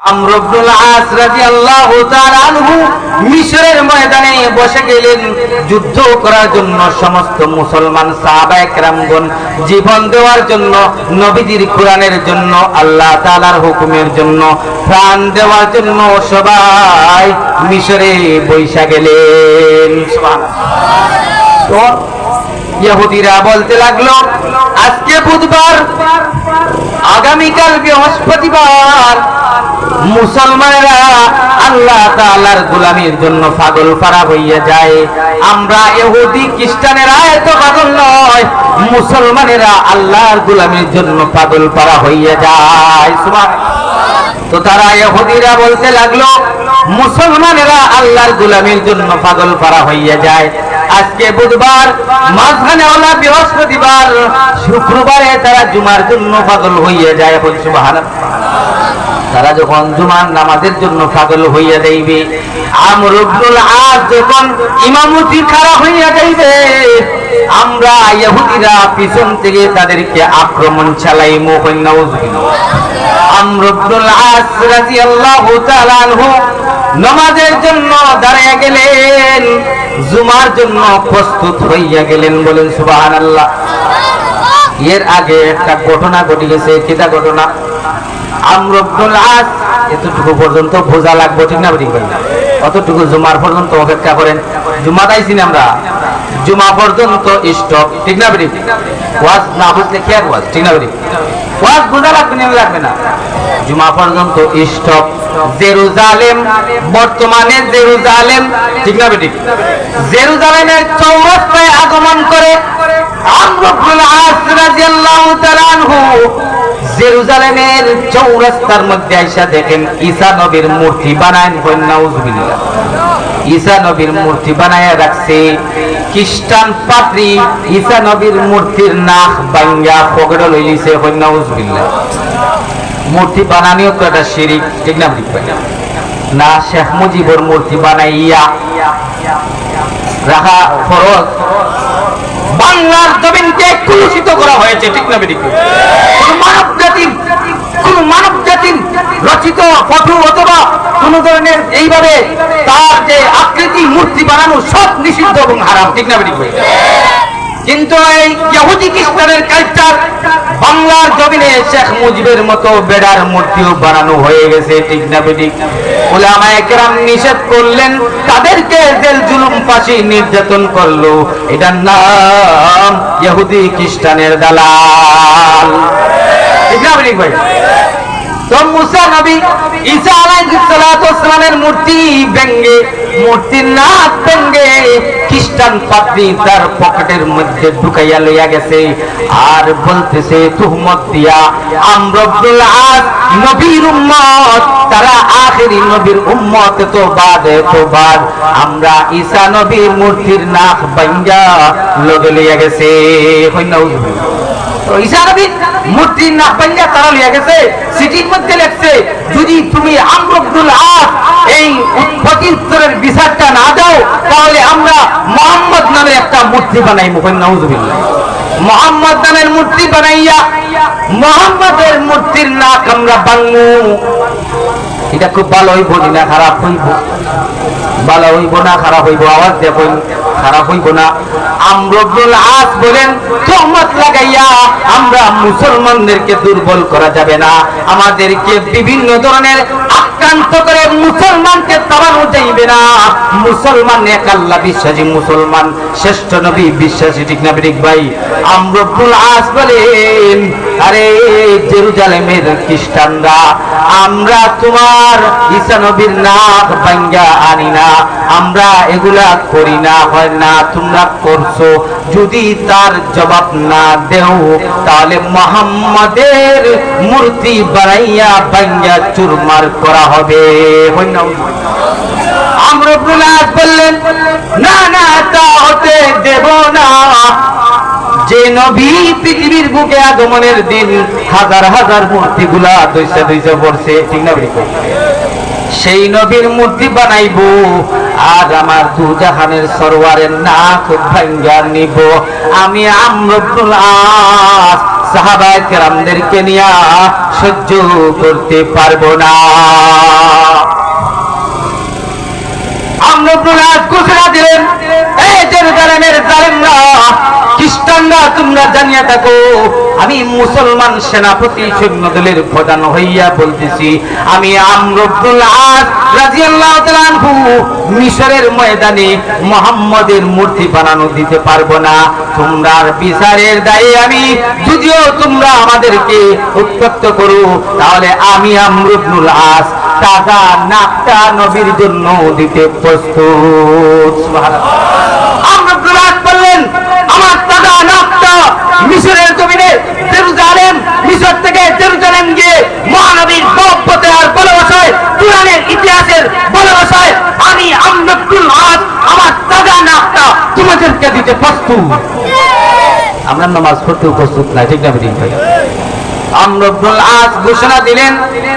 আমর ইবনুল আস রাদিয়াল্লাহু তাআলা আনহু মিশরের ময়দানে বসে গেলেন যুদ্ধ করার জন্য। সমস্ত মুসলমান সাহাবায়ে কেরামগণ জীবন দেওয়ার জন্য, নবীজির কোরআনের জন্য, আল্লাহ তাআলার হুকুমের জন্য প্রাণ দেওয়ার জন্য সবাই মিশরে বৈশা গেলেন। সুবহানাল্লাহ। তো ইহুদিরা বলতে লাগলো, আজকে বুধবার, আগামীকাল বৃহস্পতিবার, মুসলমানেরা আল্লাহ তাআলার গোলামির জন্য পাগল পারা হইয়া যায়। আমরা ইহুদি খ্রিস্টানেরা এত পাগল নয়, মুসলমানেরা আল্লাহর গোলামির জন্য পাগল পারা হইয়া যায়। সুবহানাল্লাহ। তো তারা ইহুদিরা বলতে লাগলো, মুসলমানেরা আল্লাহর গোলামির জন্য পাগল পারা হইয়া যায়। আজকে বুধবার, মাঝখানে হলো বৃহস্পতিবার, শুক্রবারে তারা জুমার জন্য পাগল হইয়া যায়। সুবহানাল্লাহ। তারা যখন জুমার নামাজের জন্য পাগল হইয়া যাইবে, আমর ইবনুল আস যখন ইমামতি খাড়া হইয়া যাইবে, আমরা ইহুদিরা পিছন থেকে তাদেরকে আক্রমণ চালাইমু। আমর ইবনুল আস রাদিয়াল্লাহু তাআলা আনহু নামাজের জন্য দাঁড়িয়ে গেলেন, জুমার জন্য প্রস্তুত হইয়া গেলেন। বলেন সুবহানাল্লাহ। এর আগে একটা ঘটনা ঘটে গেছে। কিটা ঘটনা? আমর ইবনুল আস এতটুকু পর্যন্ত বোঝা লাগবে, ঠিক না? অতটুকু জুমার পর্যন্ত অপেক্ষা করেন। জুমা দাইছি না আমরা, জুমা পর্যন্ত স্টপ, ঠিক না? ওয়াজ না বুঝলে কি আর ওয়াজ, ঠিক না? ওয়াজ বোঝা লাগবে না, লাগবে না। জুমা পর্যন্ত স্টপ। জেরুজালেম, বর্তমানে জেরুজালেম, ঠিক না? জেরুজালেমের চৌরাস্তায় আগমন করে আমর ইবনুল আস রাদিয়াল্লাহু তাআলা আনহু জেরুজালেমের চৌরাস্তার মধ্যে আইসা দেখেন ঈসা নবীর মূর্তি বানায়। নাউজুবিল্লাহ। ঈসা নবীর মূর্তি বানায় রাখছে। খ্রিস্টান পাদ্রী ঈসা নবীর মূর্তির নাক ভাঙ্গা পকেটে লই লিছে। নাউজুবিল্লাহ। মূর্তি বানানিও তো একটা শিরিক, ঠিক না? না, শেখ মুজিবুর মূর্তি বানাইয়া রাখা ফরজ। বাংলার জমিনকে কলুষিত করা হয়েছে, ঠিক না? কোন মানব জাতির রচিত ফটো অথবা কোন ধরনের এইভাবে তার যে আকৃতি মূর্তি বানানো সব নিষিদ্ধ এবং হারাম, ঠিক না? কিন্তু এই ইহুদি খ্রিস্টানের কালচার বাংলার জমিনে শেখ মুজিবের মতো বেড়ার মূর্তিও বানানো হয়ে গেছে, ঠিক না? উলামায়ে কেরাম নিষেধ করলেন, তাদেরকে জেল জুলুম ফাঁসি নির্যাতন করলো। এটার নাম ইহুদি খ্রিস্টানের দালাল, ঠিক না? ভাই, তো মুসা নবী ঈসা আলাইহিস সালাতু ওয়াস সালামের মূর্তি ভেঙ্গে, মূর্তির নাক ভেঙ্গে খ্রিস্টান পাদ্রী তার পকেটের মধ্যে ঢুকাইয়া লইয়া গেছে। আর বলতেছে তুহমত দিয়া, আমর ইবনুল আস নবীর উম্মত, তারা আখেরি নবীর উম্মত, তো বাদ আমরা ঈসা নবীর মূর্তির নাক ভেঙ্গা লগে লইয়া গেছে। ঈসা নবীর মূর্তির নাক ভেঙ্গা তারা লইয়া গেছে। সিটির মধ্যে লেখছে, যদি তুমি আমর ইবনুল আস এই উৎপত্তির বিচারটা না দাও, তাহলে আমরা মুহাম্মদ নামে একটা মূর্তি বানাই। নাউজুবিল্লাহ। মুহাম্মদ নামের মূর্তি বানাইয়া মুহাম্মদের মূর্তির নাক আমরা ভাঙবো। এটা খুব ভালো হইব না খারাপ হইব? ভালো হইব না খারাপ হইব? আওয়াজ দেখুন, খারাপ হইব না। আমর ইবনুল আস বলেন, তহমত লাগাইয়া আমরা মুসলমানদেরকে দুর্বল করা যাবে না, আমাদেরকে বিভিন্ন ধরনের আক্রান্ত করে মুসলমানকে তাড়ানো যাইবে না। মুসলমান এক আল্লাহ বিশ্বাসী, মুসলমান শ্রেষ্ঠ নবী বিশ্বাসী, ঠিক না? ভাই, আমর ইবনুল আস বলেন, আরে জেরুজালেমের খ্রিস্টানরা, আমরা তোমার ঈসা নবীর নাক ভাঙ্গা আনি না, আমরা এগুলা করি না, হয় না তোমরা করছো। যদি তার জবাব না দেও, তাহলে মুহাম্মাদের মূর্তি বানাইয়া ভাঙ্গা চুরমার করা হবে। আমর ইবনুল আস বললেন, না না, তা হতে দেব না। যে নবী পৃথিবীর বুকে আগমনের দিন হাজার হাজার মূর্তিগুলা দইসা দইসা পড়ছে, ঠিক না? সেই নবীর মূর্তি বানাইবো, আর আমার দুজাহানের সরওয়ারের নাক ভাঙ্গা নিব। আমি আমর ইবনুল আস সাহাবায়ে কেরামদেরকে নিয়ে সহ্য করতে পারবো না। আমর ইবনুল আস ঘোষণা দিলেন, এই জেরুজালেমের জালেমরা, খ্রিস্টানরা, তোমরা জানিয়ে থাকো আমি মুসলমান সেনাপতি সৈন্যদলের প্রধান হইয়া বলতেছি, আমি আমর ইবনুল আস রাদিয়াল্লাহু তাআলা আনহু মিশরের ময়দানে মুহাম্মদের মূর্তি বানানো দিতে পারবো না। তোমরার বিচারের দায়ে আমি, যদিও তোমরা আমাদেরকে উত্ত্যক্ত করো, তাহলে আমি আমর ইবনুল আস তাজা নাকটা নবীর জন্য দিতে প্রস্তুত। সুবহানাল্লাহ। আমর ইবনুল আস বললেন, আমার তাজা নাকটা মিশরের জমিনে জেরুজালেম, মিশর থেকে জেরুজালেম গিয়ে মহানবীর মহব্বতে আর ভালোবাসায়, কুরআনের ইতিহাসের ভালোবাসায় আমি আমর ইবনুল আস আমার তাজা নাকটা তোমাদেরকে দিতে প্রস্তুত। আমরা নামাজ পড়তে প্রস্তুত না, ঠিক না বেদিন ভাই? আমর ইবনুল আস ঘোষণা দিলেন,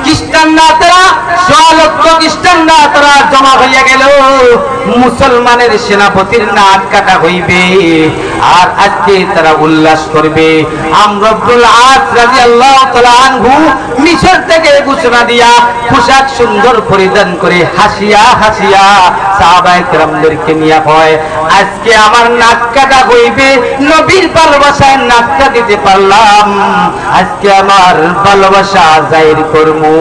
খ্রিস্টানরা তারা, 100 লক্ষ খ্রিস্টানরা তারা জমা হইয়া গেল, মুসলমানের সেনাপতির নাক কাটা হইবে আর আজকে তারা উল্লাস করবে। আমর ইবনুল আস রাদিয়াল্লাহু তাআলা আনহু মিশর থেকে ঘোষণা দিয়া পোশাক সুন্দর পরিধান করে হাসিয়া হাসিয়া সাহাবায়ে কেরামদেরকে নিয়ে কয়, আজকে আমার নাক কাটা হইবে, নবীর ভালোবাসায় নাকটা দিতে পারলাম, আজকে আমার ভালোবাসা জাহির করমু।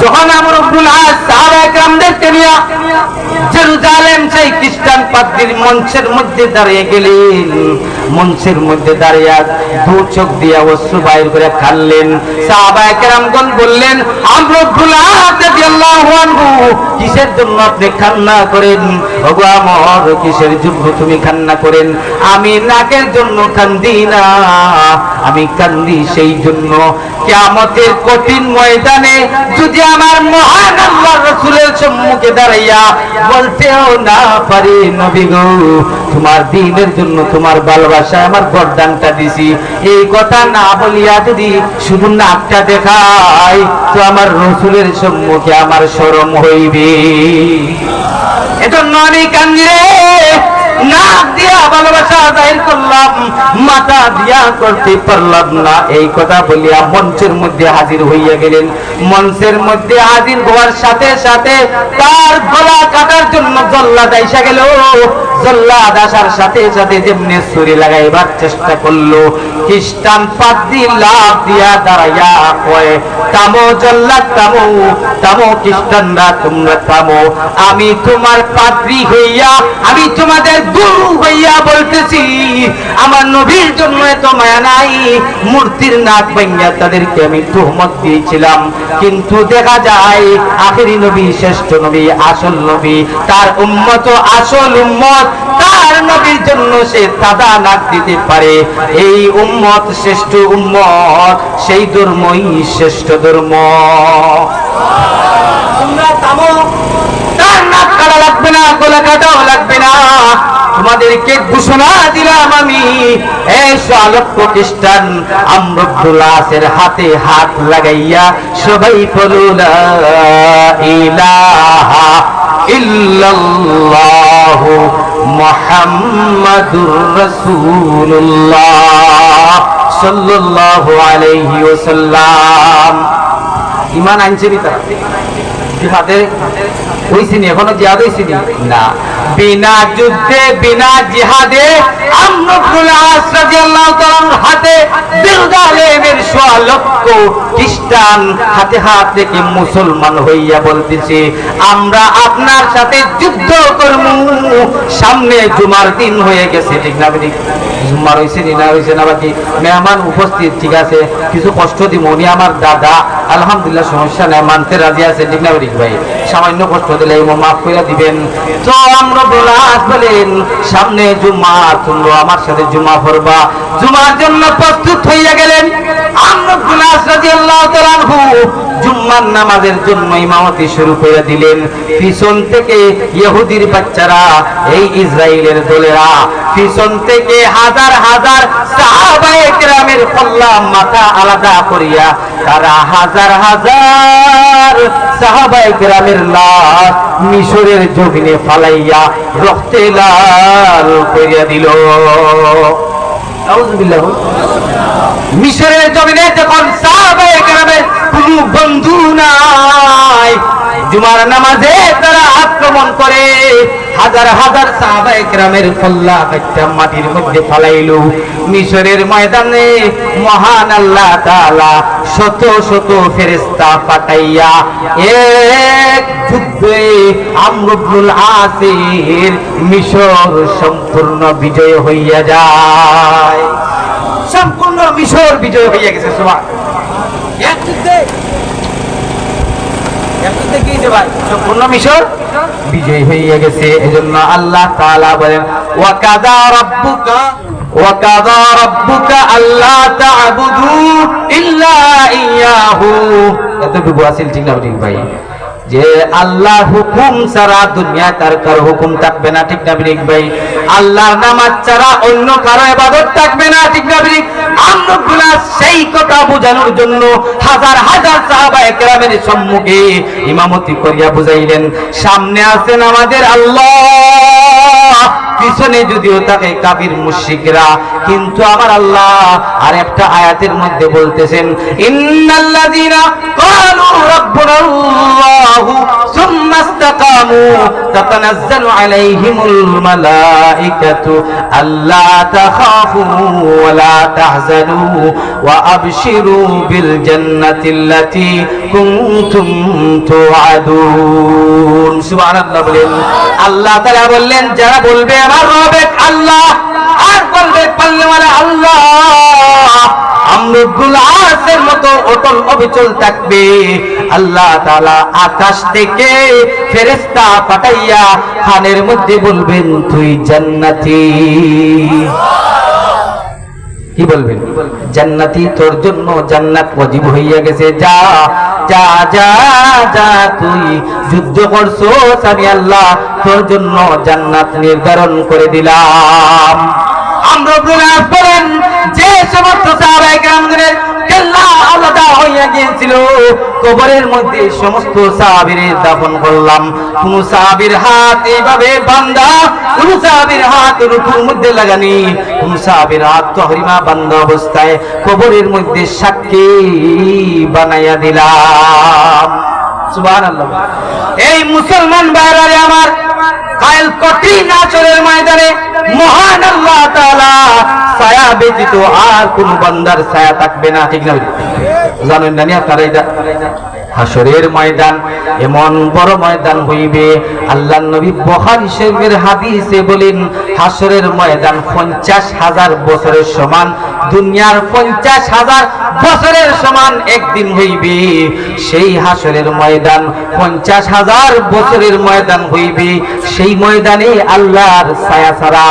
যখন আমর ইবনুল আস সাহাবায়ে কেরামদেরকে নিয়ে জেরুজালেম সেই খ্রিস্টান পাদ্রীর মঞ্চের মধ্যে দাঁড়িয়ে গেলেন, মঞ্চের মধ্যে দাঁড়িয়ে দু চোখ দিয়ে অশ্রু বাইর করে কাঁদলেন। সাহাবায়ে কেরামগণ বললেন, আমর ইবনুল আস রাদিয়াল্লাহু আনহু, কিসের জন্য আপনি কান্না করেন? ওগো আমর, কিসের জন্য তুমি কান্না করেন? আমি নাকের জন্য কান্দি না, আমি কান্দি সেই জন্য, কিয়ামতের কঠিন ময়দানে যদি আমার মহান আল্লাহর রাসূলের সম্মুখে দাঁড়াইয়া বলতেও না পারি, নবী গো, তোমার দ্বীনের জন্য তোমার ভালোবাসায় আমার গর্দানটা দিছি, এই কথা না বলিয়া যদি শুধু নাকটা দেখাই, তো আমার রাসূলের সম্মুখে আমার শরম হইবে। এজন্য আমি কান্দি রে, নাক দিয়া ভালোবাসা জাহির করলাম, মাথা দিয়া করতে পারলাম না। এই কথা বলিয়া মঞ্চের মধ্যে হাজির হইয়া গেলেন। মঞ্চের মধ্যে হাজির হওয়ার সাথে সাথে তার গলা কাটার জন্য জল্লাদ আইসা গেল। জল্লাদ আসার সাথে সাথে যেমনি ছুরি লাগাইবার চেষ্টা করলো, খ্রিস্টান পাদ্রী লাফ দিয়া দাঁড়াইয়া কয়, থামো জল্লাদ, থামো থামো, খ্রিস্টানরা তোমরা থামো, আমি তোমার পাদ্রী হইয়া, আমি তোমাদের গুরু হইয়া বলতেছি, আমার নবীর জন্য এত মায়া নাই। মূর্তির নাক ভাঙিয়া তাদেরকে আমি তুহমত দিয়েছিলাম, কিন্তু দেখা যায় আখেরি নবী, শ্রেষ্ঠ নবী, আসল নবী, তার উম্মত, আসল উম্মত, তার নবীর জন্য সে তাজা নাক দিতে পারে। এই উম্মত শ্রেষ্ঠ উম্মত, সেই ধর্মই শ্রেষ্ঠ ধর্ম। তোমরা থামো, তার নাক কাটা লাগবে না, গলা কাটাও লাগবে না, তোমাদেরকে ঘোষণা দিলাম আমি। এই 100 লক্ষ খ্রিস্টান আমর ইবনুল আসের হাতে হাত লাগাইয়া সবাই বলো, লা ইলাহা ইল্লাল্লাহু মুহাম্মাদুর রাসূলুল্লাহ সাল্লাল্লাহু আলাইহি ওয়াসাল্লাম। ঈমান আনছেনি তারা? জিহাদে হইছিনি? এখনো জিহাদ হইছিনি না। বিনা যুদ্ধে, বিনা জিহাদে আমর ইবনুল আস রাদিয়াল্লাহু তাআলার হাতে জেরুজালেমের 100 লক্ষ খ্রিস্টান হাতে হাত রেখে মুসলমান হইয়া বলতেছে, আমরা আপনার সাথে যুদ্ধ করব। সামনে জুমার দিন হয়ে গেছে, ঠিক না? জুমার হইছে না, হইছে না? বাকি মেহমান উপস্থিত, ঠিক আছে, কিছু কষ্ট দিব, উনি আমার দাদা, আলহামদুলিল্লাহ, সমস্যা নেই, মানতে রাজি আছে, ঠিক না ভাই? সামান্য কষ্ট দিলে মাফ করে দিবেন। তো আমরা বলেন, সামনে জুমা, তোমরা আমার সাথে জুমা পড়বা। জুমার জন্য প্রস্তুত হইয়া গেলেন। আমর ইবনুল আস রাদিয়াল্লাহু তাআলা আনহু জুম্মার নামাজের জন্য ইমামতি শুরু করে দিলেন। পিছন থেকে ইহুদির বাচ্চারা, এই ইসরায়েলের দলেরা, পিছন থেকে হাজার হাজার সাহাবায়ে কেরামের কল্লা মাথা আলাদা করিয়া তারা হাজার হাজার সাহাবায়ে কেরামের লাশ মিশরের জমিনে ফালাইয়া রক্তে লাল করিয়া দিল। আউযুবিল্লাহ। মিশরের জমিনে যখন সাহাবায়ে কেরামের কোনো বন্ধু নাই, জুমার নামাজে তারা আক্রমণ করে হাজার হাজার সাহাবায়ে কেরামের কল্লা একটা মাটির মধ্যে ফালাইল। মিশরের ময়দানে মহান আল্লাহ তাআলা শত শত ফেরেশতা পাঠাইয়া এক যুদ্ধে আমর ইবনুল আসের মিশর সম্পূর্ণ বিজয় হইয়া যায়। সম্পূর্ণ মিশর বিজয় হইয়া গেছে। সম্পূর্ণ মিশর বিজয় হইয়া গেছে। এজন্য আল্লাহ তাআলা বলেন ওয়াকাদা রাব্বুকা আল্লা তা'বুদু ইল্লা ইয়াহু। এতটুকু আসল ঠিক না ঠিক ভাই? যে আল্লাহর হুকুম ছাড়া দুনিয়া তার কারো হুকুম থাকবে না, ঠিক না ঠিক ভাই? আল্লাহর নামাজ ছাড়া অন্য কারো ইবাদত থাকবে না, ঠিক না ঠিক? আমরা সেই কথা বোঝানোর জন্য হাজার হাজার সাহাবায়ে কেরামের সম্মুখে ইমামতি করিয়া বুঝাইলেন, সামনে আছেন আমাদের আল্লাহ, পিছনে যদিও থাকে কাফির মুশরিকরা, কিন্তু আমার আল্লাহ আর একটা আয়াতের মধ্যে বলতেছেন ইন্নাল্লাযীনা ক্বালু রাব্বুনাল্লাহু সুম্মা ইসতাকামু তাতানাজ্জালু আলাইহিমুল মালাইকাতু আল্লা তাখাফু ওয়া লা তাহজানু ওয়া আবশিরু বিল জান্নাতিল্লাতী কুনতুম তুআদুন। সুবহানাল্লাহ বলেন। আল্লাহ তাআলা বললেন যারা বলবে আমার রব এক আল্লাহ, আর বলবে পাল্লেওয়ালা আল্লাহ, আমর ইবনুল আসের মতো অটল অবিচল থাকবে। আল্লাহ তাআলা আকাশ থেকে ফেরেশতা পাঠাইয়া খানের মধ্যে বলবেন তুই জান্নাতি। কি বলবেন? জান্নাতি, তোর জন্য জান্নাত ওয়াজিব হইয়া গেছে, যা যা যা যা, তুই যুদ্ধ করছস, আমি আল্লাহ তোর জন্য জান্নাত নির্ধারণ করে দিলাম। আমরা বলেন যে সমস্ত সাহাবায়ে কেরামদের কেল্লা আলাদা হইয়া গিয়েছিল, কবরের মধ্যে সমস্ত সাহাবীদের দাফন করলাম। কোন সাহাবীর হাত এইভাবে বাঁধা, কোন সাহাবীর হাত রুকুর মধ্যে লাগানি, কোন সাহাবীর হাত তহরিমা বাঁধা অবস্থায় কবরের মধ্যে সাক্ষী বানাইয়া দিলাম। সুবহানাল্লাহ। এই মুসলমান ভাইরা আমার, কাল কঠিন হাসরের ময়দানে মহান আল্লাহ তাআলা ছায়া ব্যতীত আর কোন বান্দার ছায়া থাকবে না, ঠিক না? জানেন না আপনারা এটা? হাসরের ময়দান এমন বড় ময়দান হইবে, আল্লাহর নবী বুখারী শরীফের হাদিসে বলেন হাসরের ময়দান 50,000 বছরের সমান, দুনিয়ার 50,000 বছরের সমান একদিন হইবে। সেই হাসরের ময়দান 50,000 বছরের ময়দান হইবে। সেই ময়দানে আল্লাহর ছায়া ছাড়া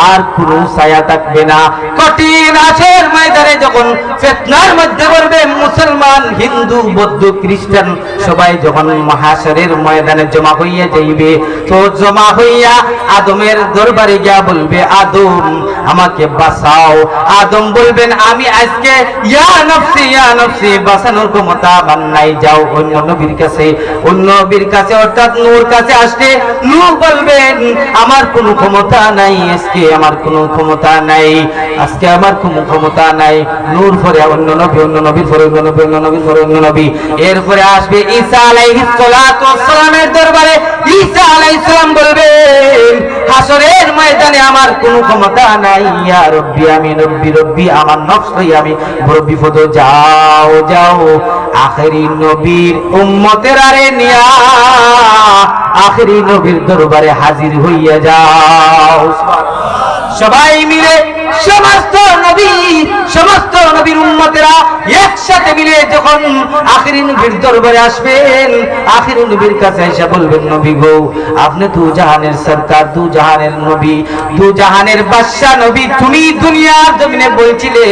আর কোনো ছায়া থাকবে না। কঠিন হাসরের ময়দানে যখন ফিতনার মধ্যে পড়বে মুসলমান, হিন্দু, বৌদ্ধ, খ্রিস্টান সবাই যখন হাসরের ময়দানে জমা হইয়া যাইবে, তো জমা হইয়া আদমের দরবারে গিয়া বলবে আদম আমাকে বাঁচাও। আদম বলবেন আমি আজকে ইয়া নফসি বাঁচানোর ক্ষমতা আমার নাই, যাও অন্য নবীর কাছে। অন্য নবীর কাছে অর্থাৎ নূর কাছে আসলে নূর বলবেন আমার কোনো ক্ষমতা নাই, আজকে আমার কোনো ক্ষমতা নাই, আজকে আমার কোনো ক্ষমতা নাই। নূর পরে অন্য নবী, অন্য নবীর পরে অন্য নবী, অন্য নবীর পরে অন্য নবী। এরপরে আসবে ঈসা আলাইহিস সালাতু ওয়াস সালামের দরবারে। ঈসা আলাইহিস সালাম বলবেন হাসরের ময়দানে আমার কোনো ক্ষমতা নাই, ইয়া রব্বি আমি রব্বি আমার নফস লই আমি বড় বিপদ। যাও যাও আখেরি নবীর উম্মতের আরে নিয়া আখেরি নবীর দরবারে হাজির হইয়া যাও। সবাই মিলে সমস্ত নবীর উম্মতেরা একসাথে মিলে যখন আখেরি নবীর দরবারে আসবেন, আখেরি নবীর কাছে এসে বলবেন নবী গো আপনি দু জাহানের সরকার, দু জাহানের নবী, দু জাহানের বাদশা নবী, তুমি দুনিয়ার জমিনে বলছিলে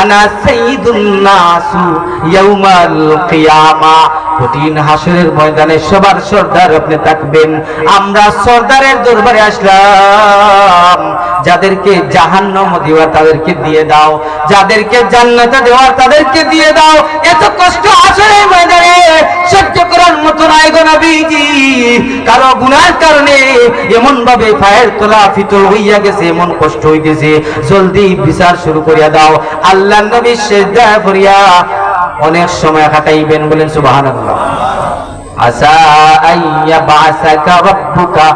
আনা সাইয়্যিদুন নাসু ইয়াউমাল কিয়ামা। কঠিন হাসরের ময়দানে সবার সর্দার আপনি থাকবেন। আমরা সর্দারের দরবারে আসলাম, যাদেরকে জাহান্নাম দেওয়া তাদেরকে দিয়ে দাও, যাদেরকে জান্নাতে দেওয়া তাদেরকে দিয়ে দাও। এত কষ্ট হাসরের ময়দানে সহ্য করার মতো নাই গো নবীজি। কারো গুনার কারণে এমন ভাবে পায়ের তলা ফিতর হইয়া গেছে, এমন কষ্ট হইতেছে, জলদি বিচার শুরু করিয়া দাও। আল্লাহর নবী সিজদা করিয়া অনেক সময় কাটাইবেন, বলেন সুবহানাল্লাহ। আসা আইয়া বাসাকা রাব্বুকা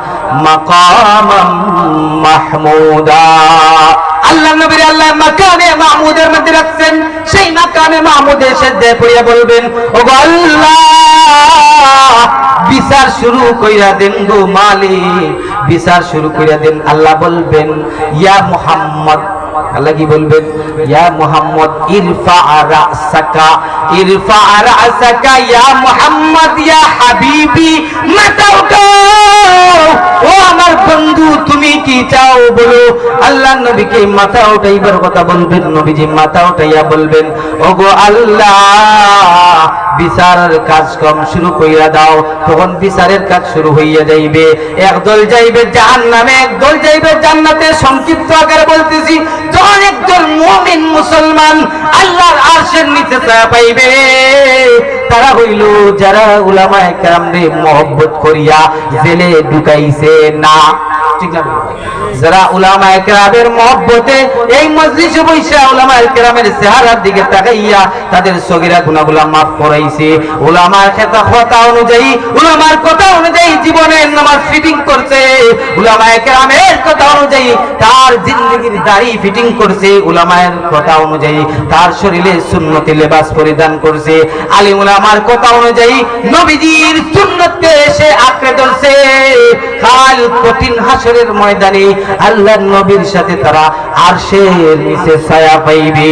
মাকামাম মাহমুদা। আল্লাহ নবীর আল্লাহ মাকামে মাহমুদের মধ্যে রাখছেন, সেই মাকামে মাহমুদে সিজদা করিয়া বলবেন, ওগো আল্লাহ বিচার শুরু কইরা দেন গো মালিক, বিচার শুরু কইরা দেন। আল্লাহ বলবেন, ইয়া মুহাম্মদ, আল্লাহ কি বলবেন? ইয়া মুহাম্মদ ইরফা রাসাকা, ইরফা রাসাকা ইয়া মুহাম্মদ ইয়া হাবিবি, মাথা উঠাও ও আমার বন্ধু, তুমি কি চাও বলো। আল্লাহ নবীকে মাথা উঠাইবার কথা বলবেন, নবীজি মাথা উঠাইয়া বলবেন, ওগো আল্লাহ বিচারের কাজকর্ম শুরু কইরা দাও। তখন বিচারের কাজ শুরু হইয়া যাইবে, একদল যাইবে জাহান্নামে, একদল যাইবে জান্নাতে। সংক্ষিপ্ত আকারে বলতেছি, যখন একদল মুমিন মুসলমান আল্লাহর আরশের নিচে ছায়া পাইবে, তারা হইল যারা উলামায়ে কেরামরে মহব্বত করিয়া জেলে ঢুকাইছে না, ঠিক না? যারা উলামায়ে কেরামের মহব্বতে এই মজলিসে বৈশা উলামায়ে কেরামের চেহারার দিকে তাকাইয়া তাদের সগীরা গুনাহগুলো মাফ করাইছে, উলামার কথা অনুযায়ী, উলামার কথা অনুযায়ী জীবনের নামাজ ফিটিং করছে, উলামায়ে কেরামের কথা অনুযায়ী তার জিন্দেগির দাড়ি ফিটিং করছে, উলামায়ের কথা অনুযায়ী তার শরীরে সুন্নতি লেবাস পরিধান করছে, আলিম উলামার কথা অনুযায়ী নবীজির সুন্নতকে সে আঁকড়ে ধরছে। কাল কঠিন হাসরের ময়দানে আল্লাহর নবীর সাথে তারা আরশের নিচে ছায়া পাইবে।